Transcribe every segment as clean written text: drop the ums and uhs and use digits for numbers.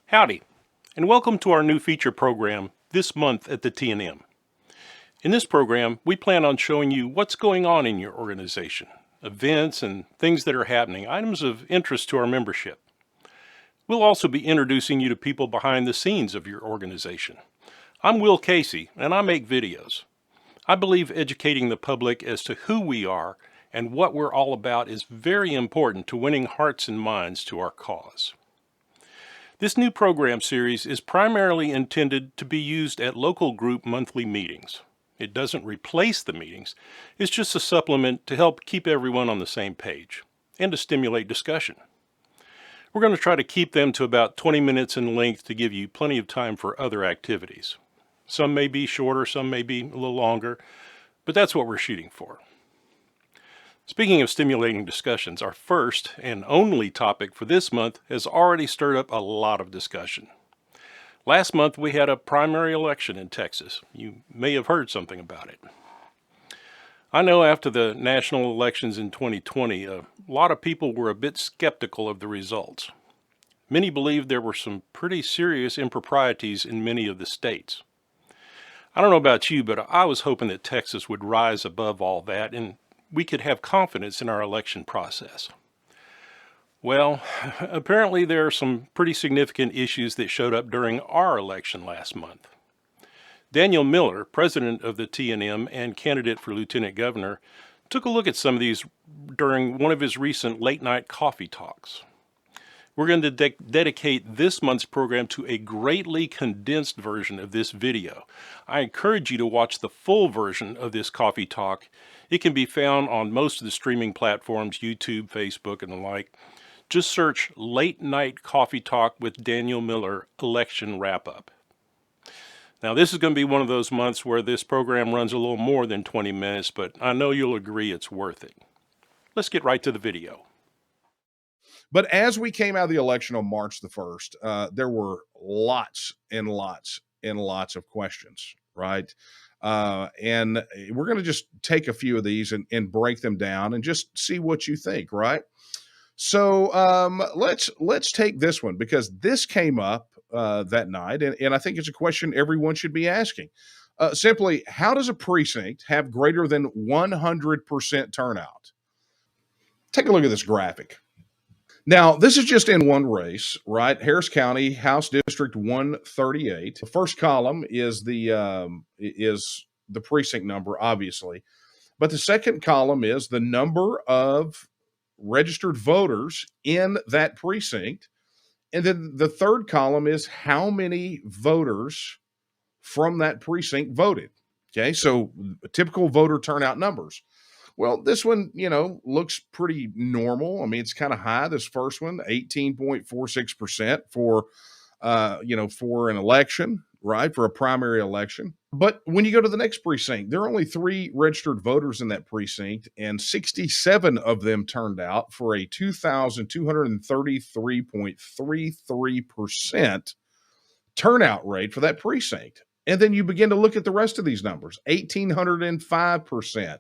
Howdy, and welcome to our new feature program this month at the TNM. In this program, we plan on showing you what's going on in your organization, events and things that are happening, items of interest to our membership. We'll also be introducing you to people behind the scenes of your organization. I'm Will Casey, and I make videos. I believe educating the public as to who we are and what we're all about is very important to winning hearts and minds to our cause. This new program series is primarily intended to be used at local group monthly meetings. It doesn't replace the meetings, it's just a supplement to help keep everyone on the same page and to stimulate discussion. We're going to try to keep them to about 20 minutes in length to give you plenty of time for other activities. Some may be shorter, some may be a little longer, but that's what we're shooting for. Speaking of stimulating discussions, our first and only topic for this month has already stirred up a lot of discussion. Last month we had a primary election in Texas. You may have heard something about it. I know after the national elections in 2020, a lot of people were a bit skeptical of the results. Many believed there were some pretty serious improprieties in many of the states. I don't know about you, but I was hoping that Texas would rise above all that and we could have confidence in our election process. Well, apparently there are some pretty significant issues that showed up during our election last month. Daniel Miller, president of the TNM and candidate for lieutenant governor, took a look at some of these during one of his recent late-night coffee talks. We're going to dedicate this month's program to a greatly condensed version of this video. I encourage you to watch the full version of this coffee talk. It can be found on most of the streaming platforms, YouTube, Facebook, and the like. Just search Late Night Coffee Talk with Daniel Miller Election Wrap-Up. Now, this is going to be one of those months where this program runs a little more than 20 minutes, but I know you'll agree it's worth it. Let's get right to the video. But as we came out of the election on March the 1st, there were lots and lots and lots of questions, right? And we're going to just take a few of these and break them down and just see what you think, right? So let's take this one because this came up that night, and I think it's a question everyone should be asking. Simply, how does a precinct have greater than 100% turnout? Take a look at this graphic. Now, this is just in one race, right? Harris County, House District 138. The first column is the precinct number, obviously. But the second column is the number of registered voters in that precinct. And then the third column is how many voters from that precinct voted. Okay, so typical voter turnout numbers. Well, this one, looks pretty normal. I mean, it's kind of high. This first one, 18.46% for, for an election, right? For a primary election. But when you go to the next precinct, there are only 3 registered voters in that precinct, and 67 of them turned out for a 2,233.33% turnout rate for that precinct. And then you begin to look at the rest of these numbers, 1,805%.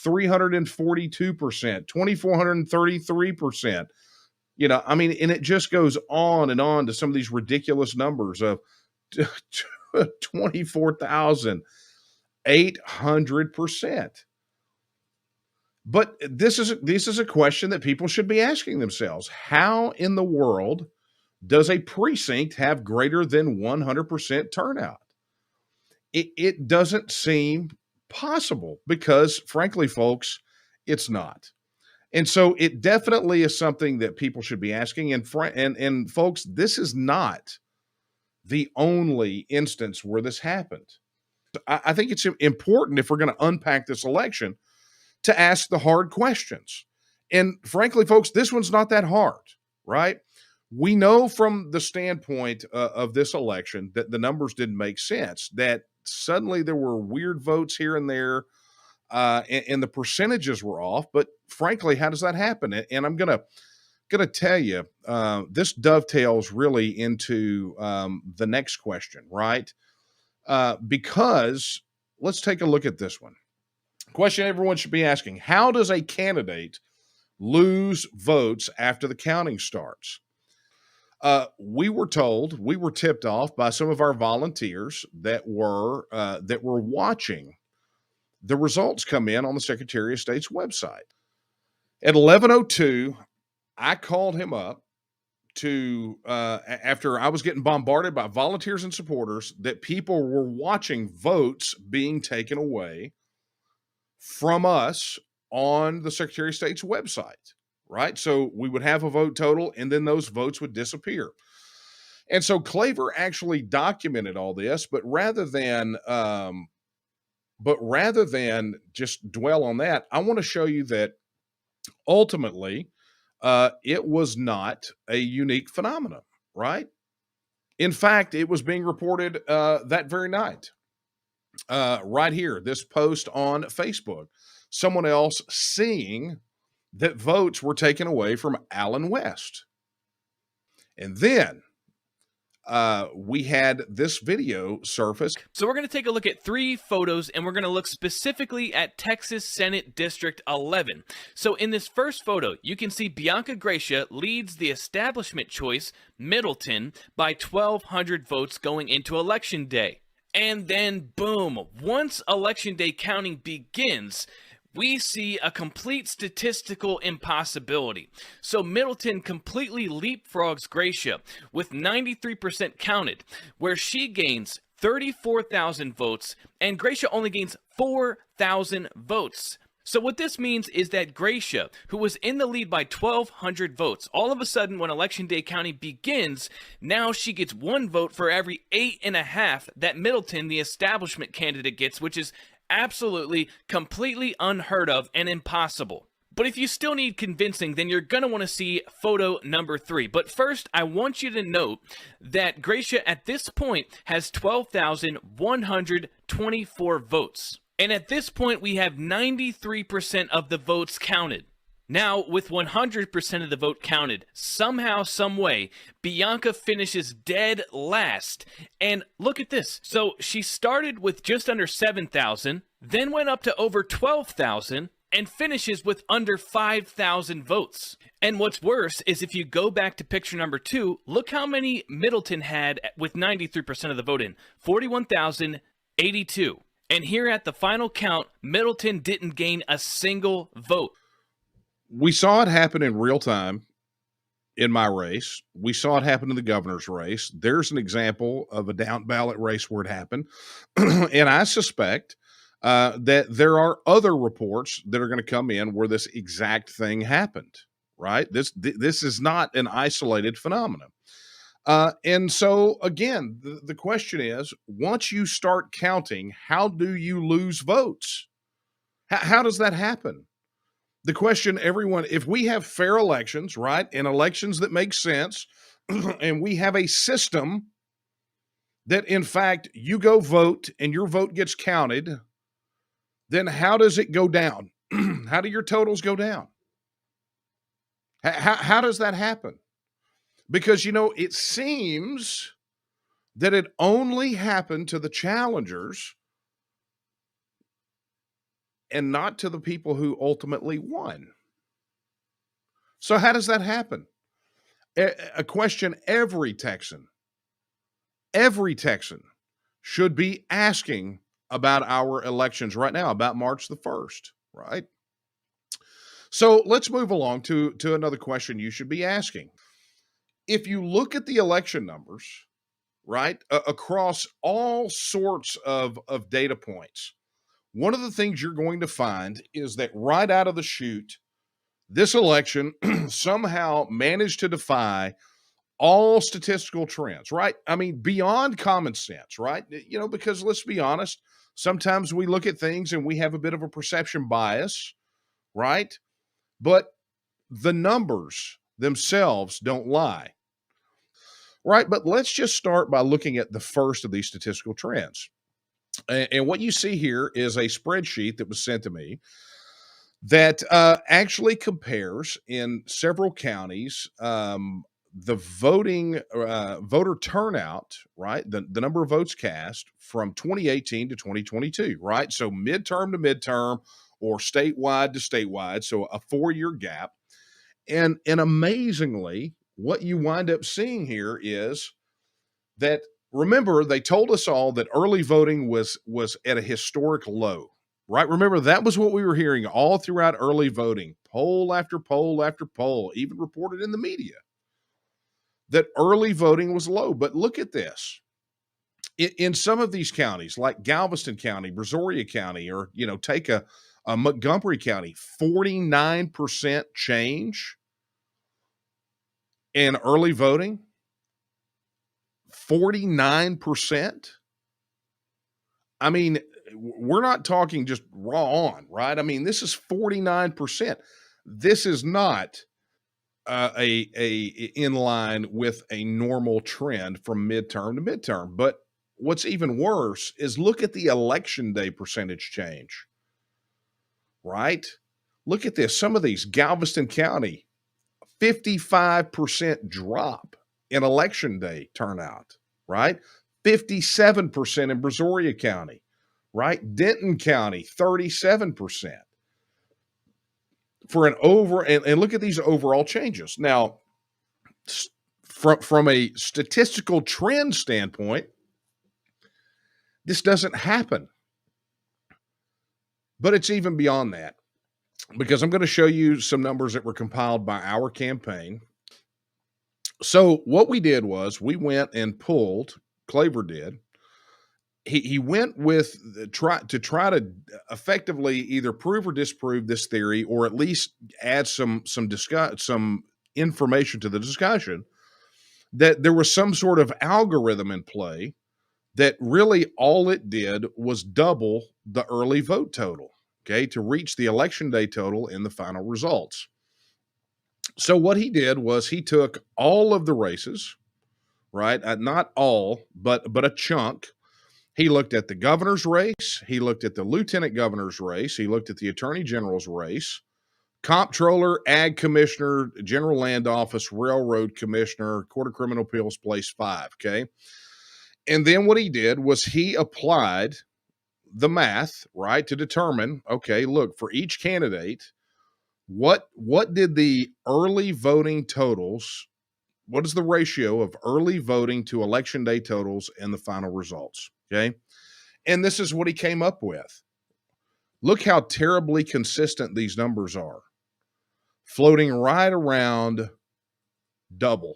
342%, 2,433%. And it just goes on and on to some of these ridiculous numbers of 24,800%. But this is a question that people should be asking themselves. How in the world does a precinct have greater than 100% turnout? It doesn't seem possible because, frankly, folks, it's not. And so it definitely is something that people should be asking. And folks, this is not the only instance where this happened. I think it's important, if we're going to unpack this election, to ask the hard questions. And frankly, folks, this one's not that hard, right? We know from the standpoint of this election that the numbers didn't make sense, that suddenly there were weird votes here and there, and the percentages were off. But frankly, how does that happen? And I'm gonna tell you, this dovetails really into the next question, right? Because let's take a look at this one. Question everyone should be asking: how does a candidate lose votes after the counting starts? We were told, we were tipped off by some of our volunteers that were watching the results come in on the Secretary of State's website. At 11:02, I called him up to after I was getting bombarded by volunteers and supporters that people were watching votes being taken away from us on the Secretary of State's website, right? So we would have a vote total and then those votes would disappear. And so Claver actually documented all this, but rather than just dwell on that, I want to show you that ultimately it was not a unique phenomenon, right? In fact, it was being reported that very night. Right here, this post on Facebook, someone else seeing that votes were taken away from Allen West. And then we had this video surface. So we're going to take a look at 3 photos, and we're going to look specifically at Texas Senate District 11. So in this first photo, you can see Bianca Gracia leads the establishment choice, Middleton, by 1,200 votes going into Election Day. And then, boom, once Election Day counting begins, we see a complete statistical impossibility. So Middleton completely leapfrogs Gracia with 93% counted, where she gains 34,000 votes and Gracia only gains 4,000 votes. So what this means is that Gracia, who was in the lead by 1,200 votes, all of a sudden when Election Day counting begins, now she gets 1 vote for every 8.5 that Middleton, the establishment candidate, gets, which is absolutely, completely unheard of and impossible. But if you still need convincing, then you're going to want to see photo number 3. But first, I want you to note that Gracia at this point has 12,124 votes. And at this point, we have 93% of the votes counted. Now, with 100% of the vote counted, somehow, some way, Bianca finishes dead last. And look at this. So she started with just under 7,000, then went up to over 12,000, and finishes with under 5,000 votes. And what's worse is if you go back to picture number 2, look how many Middleton had with 93% of the vote in. 41,082. And here at the final count, Middleton didn't gain a single vote. We saw it happen in real time in my race. We saw it happen in the governor's race. There's an example of a down ballot race where it happened. And I suspect that there are other reports that are going to come in where this exact thing happened, right? This is not an isolated phenomenon. And so, again, the question is, once you start counting, how do you lose votes? How does that happen? The question, everyone, if we have fair elections, right, and elections that make sense, and we have a system that, in fact, you go vote and your vote gets counted, then how does it go down? How do your totals go down? How does that happen? Because, it seems that it only happened to the challengers and not to the people who ultimately won. So how does that happen? A question every Texan should be asking about our elections right now, about March the 1st, right? So let's move along to another question you should be asking. If you look at the election numbers, right, across all sorts of data points, one of the things you're going to find is that right out of the chute, this election somehow managed to defy all statistical trends, right? I mean, beyond common sense, right? Because let's be honest, sometimes we look at things and we have a bit of a perception bias, right? But the numbers themselves don't lie, right? But let's just start by looking at the first of these statistical trends. And what you see here is a spreadsheet that was sent to me that actually compares in several counties the voter turnout, right? The number of votes cast from 2018 to 2022, right? So midterm to midterm or statewide to statewide, so a 4-year gap. And amazingly, what you wind up seeing here is that, remember, they told us all that early voting was at a historic low, right? Remember, that was what we were hearing all throughout early voting, poll after poll after poll, even reported in the media, that early voting was low. But look at this. In some of these counties, like Galveston County, Brazoria County, or, take a Montgomery County, 49% change in early voting. 49%. I mean, we're not talking just raw on, right? I mean, this is 49%. This is not a in line with a normal trend from midterm to midterm. But what's even worse is look at the election day percentage change, right? Look at this. Some of these, Galveston County, 55% drop in election day turnout, right? 57% in Brazoria County, right? Denton County, 37%. For an and look at these overall changes. Now, from a statistical trend standpoint, this doesn't happen. But it's even beyond that, because I'm going to show you some numbers that were compiled by our campaign. So what we did was we went and pulled, Claver did, he went with try to effectively either prove or disprove this theory, or at least add some information to the discussion, that there was some sort of algorithm in play that really all it did was double the early vote total, okay, to reach the election day total in the final results. So what he did was he took all of the races, right? Not all, but a chunk. He looked at the governor's race. He looked at the lieutenant governor's race. He looked at the attorney general's race, comptroller, ag commissioner, general land office, railroad commissioner, court of criminal appeals, place 5. Okay. And then what he did was he applied the math, right, to determine, okay, look, for each candidate, what did the early voting totals, what is the ratio of early voting to election day totals and the final results? Okay. And this is what he came up with. Look how terribly consistent these numbers are. Floating right around double.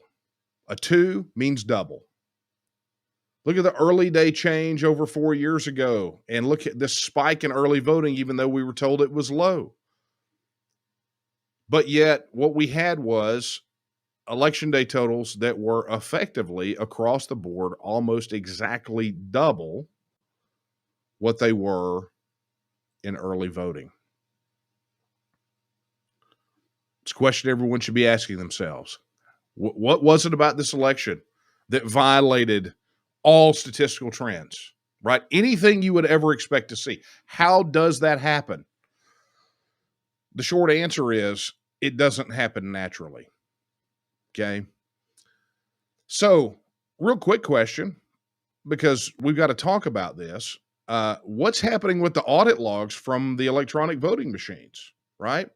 A 2 means double. Look at the early day change over 4 years ago. And look at this spike in early voting, even though we were told it was low. But yet what we had was election day totals that were effectively across the board almost exactly double what they were in early voting. It's a question everyone should be asking themselves. What was it about this election that violated all statistical trends, right? Anything you would ever expect to see. How does that happen? The short answer is it doesn't happen naturally. Okay. So, real quick question, because we've got to talk about this. What's happening with the audit logs from the electronic voting machines, right?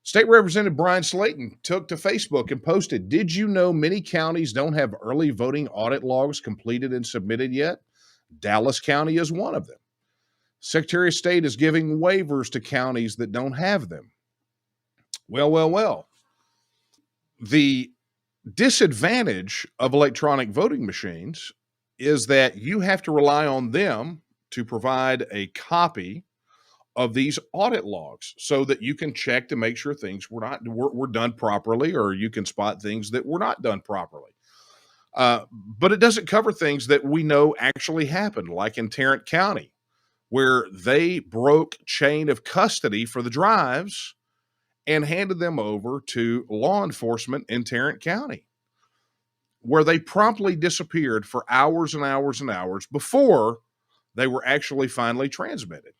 State Representative Brian Slayton took to Facebook and posted, "Did you know many counties don't have early voting audit logs completed and submitted yet? Dallas County is one of them. Secretary of State is giving waivers to counties that don't have them." Well. The disadvantage of electronic voting machines is that you have to rely on them to provide a copy of these audit logs so that you can check to make sure things were done properly, or you can spot things that were not done properly. But it doesn't cover things that we know actually happened, like in Tarrant County, where they broke chain of custody for the drives and handed them over to law enforcement in Tarrant County, where they promptly disappeared for hours and hours and hours before they were actually finally transmitted.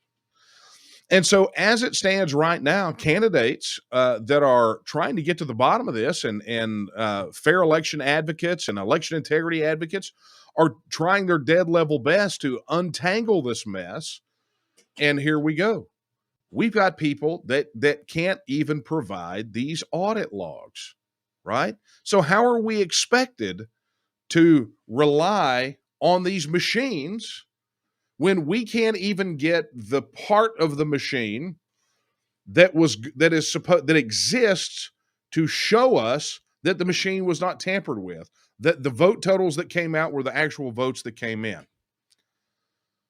And so as it stands right now, candidates that are trying to get to the bottom of this, and fair election advocates and election integrity advocates are trying their dead level best to untangle this mess. And here we go. We've got people that can't even provide these audit logs. right? So how are we expected to rely on these machines when we can't even get the part of the machine that exists to show us that the machine was not tampered with, that the vote totals that came out were the actual votes that came in?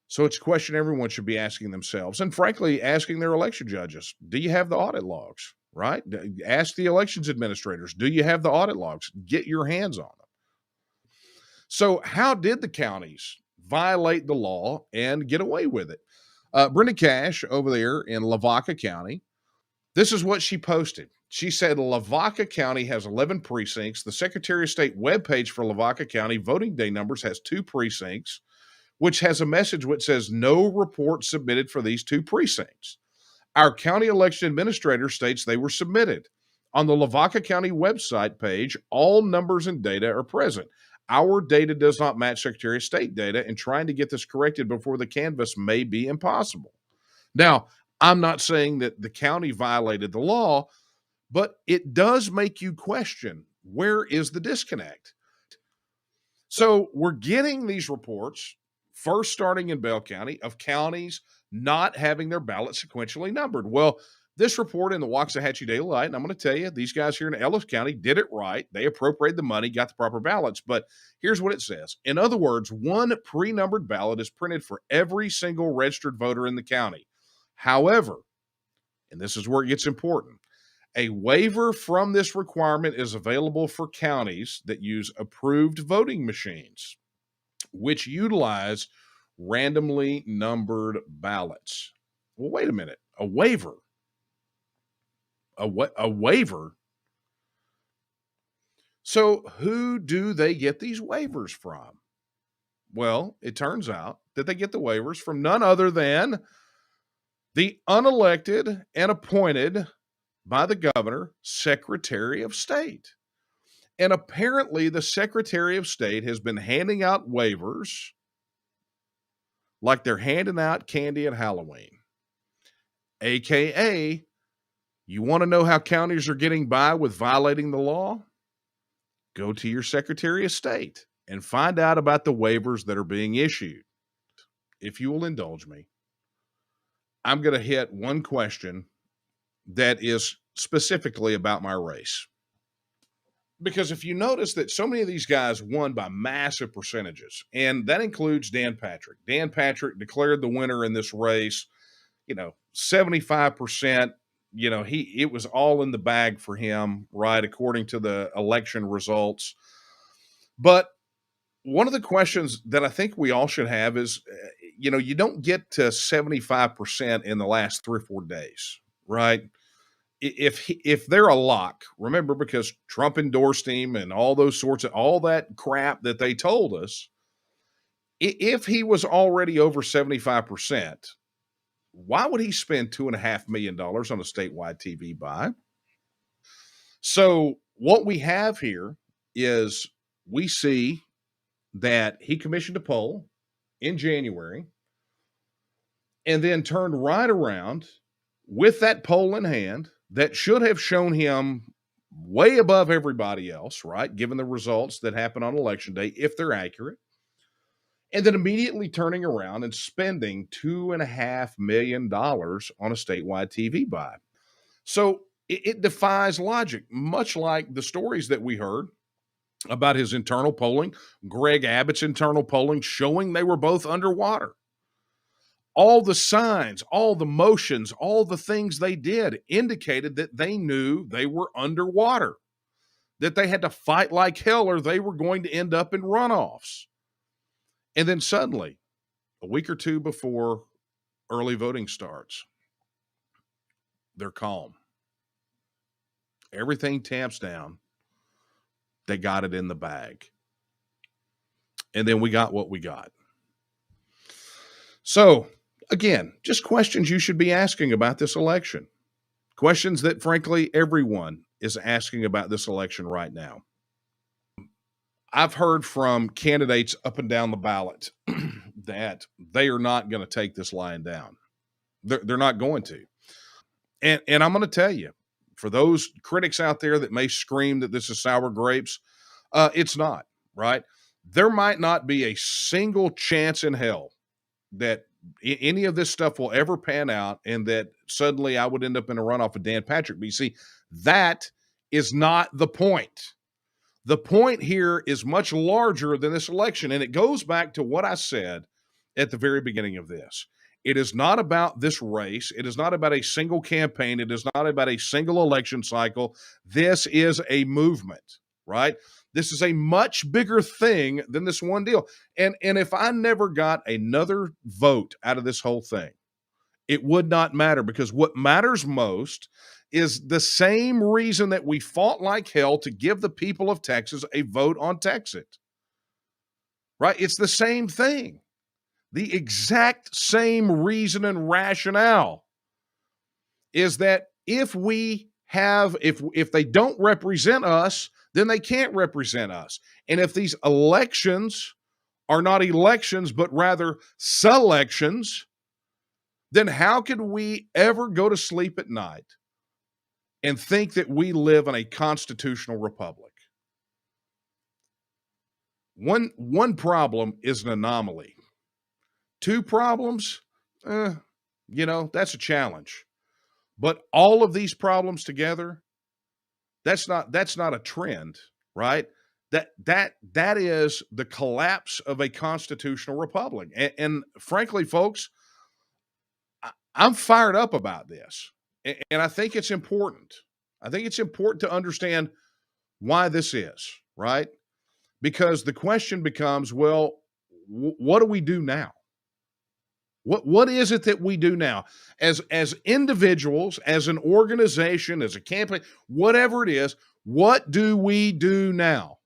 So it's a question everyone should be asking themselves, and frankly, asking their election judges. Do you have the audit logs, right? Ask the elections administrators, do you have the audit logs? Get your hands on them. So how did the counties violate the law and get away with it? Brenda Cash over there in Lavaca County, this is what she posted. She said Lavaca County has 11 precincts. The Secretary of State webpage for Lavaca County voting day numbers has 2 precincts, which has a message which says no report submitted for these 2 precincts. Our county election administrator states they were submitted. On the Lavaca County website page, all numbers and data are present. Our data does not match Secretary of State data, and trying to get this corrected before the canvass may be impossible. Now, I'm not saying that the county violated the law, but it does make you question, where is the disconnect? So we're getting these reports, first starting in Bell County, of counties not having their ballots sequentially numbered. Well, this report in the Waxahachie Daily Light, and I'm going to tell you, these guys here in Ellis County did it right. They appropriated the money, got the proper ballots. But here's what it says. In other words, one pre-numbered ballot is printed for every single registered voter in the county. However, and this is where it gets important, a waiver from this requirement is available for counties that use approved voting machines, which utilize randomly numbered ballots. Well, wait a minute. A waiver? A waiver? So who do they get these waivers from? Well, it turns out that they get the waivers from none other than the unelected and appointed by the governor Secretary of State. And apparently the Secretary of State has been handing out waivers like they're handing out candy at Halloween. AKA, you want to know how counties are getting by with violating the law? Go to your Secretary of State and find out about the waivers that are being issued. If you will indulge me, I'm going to hit one question that is specifically about my race. Because if you notice that so many of these guys won by massive percentages, and that includes Dan Patrick. Dan Patrick declared the winner in this race, 75%, it was all in the bag for him, right, according to the election results. But one of the questions that I think we all should have is, you don't get to 75% in the last 3 or 4 days, right? If they're a lock, remember, because Trump endorsed him and all those sorts of all that crap that they told us, if he was already over 75%, why would he spend $2.5 million on a statewide TV buy? So what we have here is we see that he commissioned a poll in January and then turned right around with that poll in hand that should have shown him way above everybody else, right? Given the results that happen on election day, if they're accurate. And then immediately turning around and spending $2.5 million on a statewide TV buy. So it defies logic, much like the stories that we heard about his internal polling, Greg Abbott's internal polling showing they were both underwater. All the signs, all the motions, all the things they did indicated that they knew they were underwater, that they had to fight like hell or they were going to end up in runoffs. And then suddenly, a week or two before early voting starts, they're calm. Everything tamps down. They got it in the bag. And then we got what we got. So, again, just questions you should be asking about this election. Questions that, frankly, everyone is asking about this election right now. I've heard from candidates up and down the ballot that they are not going to take this lying down. They're not going to. And I'm going to tell you, for those critics out there that may scream that this is sour grapes, it's not, right? There might not be a single chance in hell that any of this stuff will ever pan out and that suddenly I would end up in a runoff with Dan Patrick. But you see, that is not the point. The point here is much larger than this election, and it goes back to what I said at the very beginning of this. It is not about this race. It is not about a single campaign. It is not about a single election cycle. This is a movement, right? This is a much bigger thing than this one deal. And if I never got another vote out of this whole thing, it would not matter, because what matters most is the same reason that we fought like hell to give the people of Texas a vote on Texit, right? It's the same thing. The exact same reason and rationale is that if they don't represent us, then they can't represent us. And if these elections are not elections, but rather selections, then how could we ever go to sleep at night and think that we live in a constitutional republic? One problem is an anomaly. Two problems, that's a challenge. But all of these problems together, that's not a trend, right? That is the collapse of a constitutional republic. And frankly, folks, I'm fired up about this. And I think it's important. I think it's important to understand why this is, right? Because the question becomes, well, what do we do now? What is it that we do now as individuals, as an organization, as a campaign, whatever it is? What do we do now?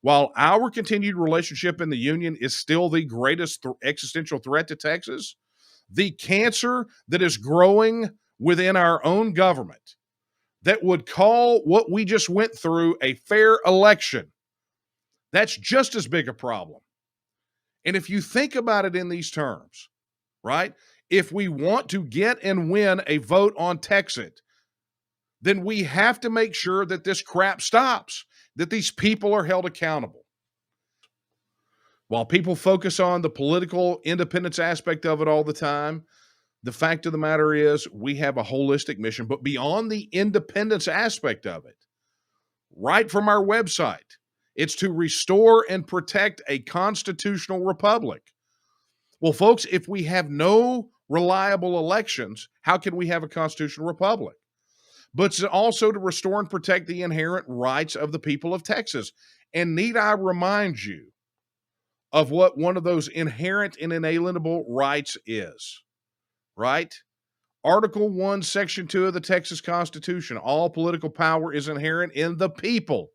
While our continued relationship in the Union is still the greatest existential threat to Texas, the cancer that is growing within our own government that would call what we just went through a fair election, that's just as big a problem. And if you think about it in these terms, right? If we want to get and win a vote on Texit, then we have to make sure that this crap stops, that these people are held accountable. While people focus on the political independence aspect of it all the time, the fact of the matter is we have a holistic mission. But beyond the independence aspect of it, right from our website, it's to restore and protect a constitutional republic. Well, folks, if we have no reliable elections, how can we have a constitutional republic? But it's also to restore and protect the inherent rights of the people of Texas. And need I remind you of what one of those inherent and inalienable rights is, right? Article 1, Section 2 of the Texas Constitution, all political power is inherent in the people.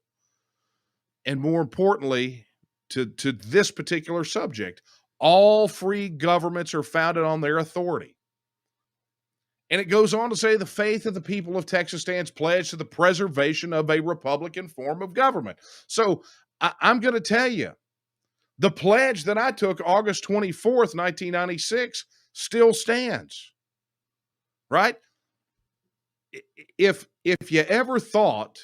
And more importantly, to this particular subject, all free governments are founded on their authority. And it goes on to say the faith of the people of Texas stands pledged to the preservation of a Republican form of government. So I'm going to tell you, the pledge that I took August 24th, 1996 still stands, right? If you ever thought,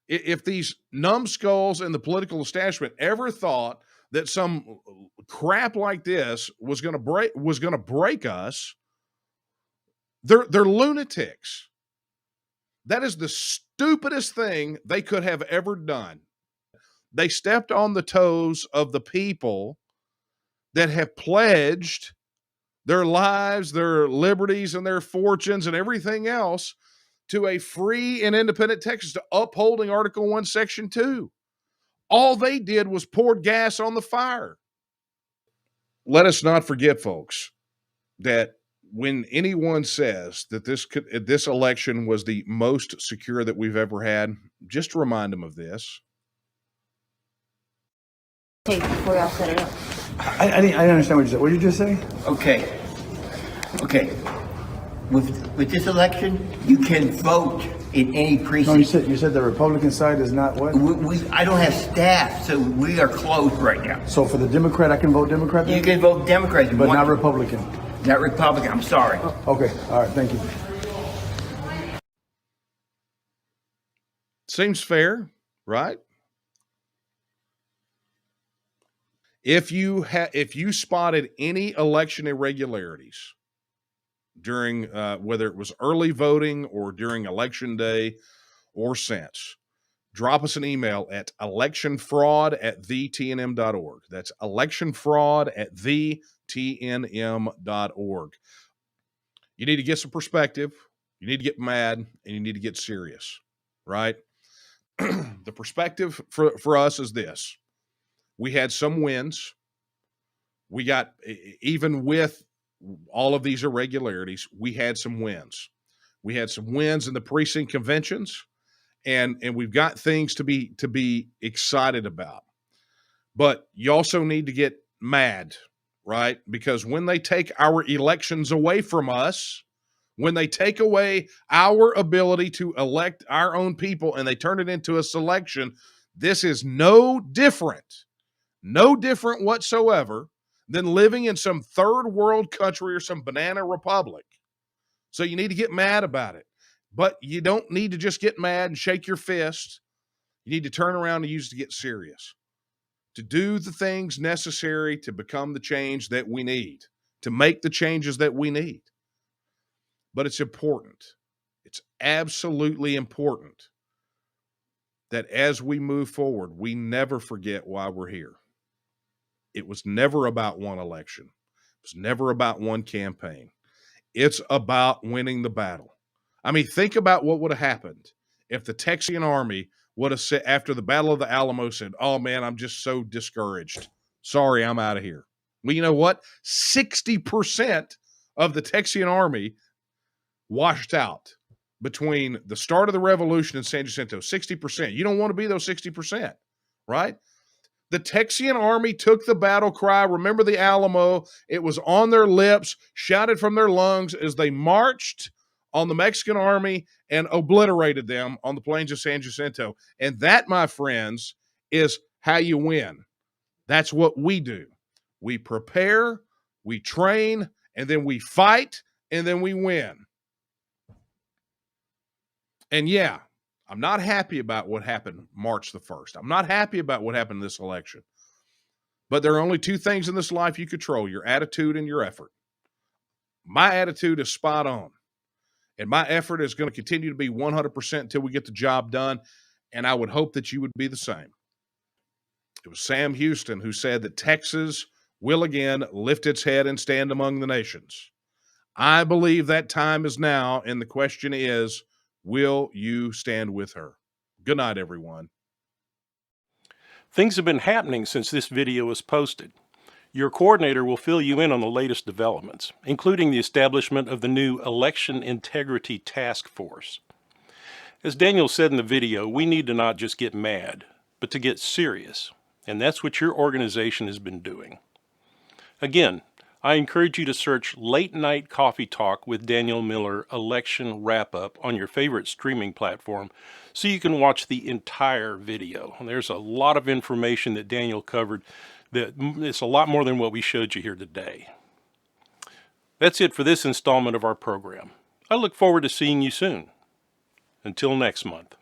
if these numbskulls in the political establishment ever thought that some crap like this was going to break us, they're lunatics. That is the stupidest thing they could have ever done. They stepped on the toes of the people that have pledged their lives, their liberties, and their fortunes and everything else to a free and independent Texas, to upholding Article 1, Section 2. All they did was poured gas on the fire. Let us not forget, folks, that when anyone says that this election was the most secure that we've ever had, just remind them of this. Hey, before y'all set it up. I didn't understand what you said. What did you just say? Okay. With this election, you can vote in any precinct. No, you said the Republican side is not what? I don't have staff, so we are closed right now. So for the Democrat, I can vote Democrat? You can vote Democrat. But not Republican? Not Republican, I'm sorry. Okay, all right, thank you. Seems fair, right? If you spotted any election irregularities during whether it was early voting or during election day or since, drop us an email at electionfraud@thetnm.org. That's electionfraud@thetnm.org. You need to get some perspective, you need to get mad, and you need to get serious, right? The perspective for us is this. We had some wins. We got, even with all of these irregularities, we had some wins. We had some wins in the precinct conventions, and we've got things to be excited about. But you also need to get mad, right? Because when they take our elections away from us, when they take away our ability to elect our own people and they turn it into a selection, this is no different whatsoever than living in some third world country or some banana republic. So you need to get mad about it. But you don't need to just get mad and shake your fist. You need to turn around and use it to get serious, to do the things necessary to become the change that we need, to make the changes that we need. But it's important. It's absolutely important that as we move forward, we never forget why we're here. It was never about one election. It was never about one campaign. It's about winning the battle. I mean, think about what would have happened if the Texian army would have said, after the Battle of the Alamo, said, "Oh man, I'm just so discouraged. Sorry, I'm out of here." Well, you know what? 60% of the Texian army washed out between the start of the revolution and San Jacinto. 60%. You don't want to be those 60%, right? The Texian army took the battle cry, "Remember the Alamo." It was on their lips, shouted from their lungs as they marched on the Mexican army and obliterated them on the plains of San Jacinto. And that, my friends, is how you win. That's what we do. We prepare, we train, and then we fight, and then we win. And yeah, I'm not happy about what happened March the 1st. I'm not happy about what happened in this election. But there are only two things in this life you control: your attitude and your effort. My attitude is spot on. And my effort is going to continue to be 100% until we get the job done. And I would hope that you would be the same. It was Sam Houston who said that Texas will again lift its head and stand among the nations. I believe that time is now. And the question is, will you stand with her? Good night, everyone. Things have been happening since this video was posted. Your coordinator will fill you in on the latest developments, including the establishment of the new Election Integrity Task Force. As Daniel said in the video, we need to not just get mad, but to get serious, and that's what your organization has been doing. Again, I encourage you to search Late Night Coffee Talk with Daniel Miller Election Wrap-Up on your favorite streaming platform so you can watch the entire video. There's a lot of information that Daniel covered that it's a lot more than what we showed you here today. That's it for this installment of our program. I look forward to seeing you soon. Until next month.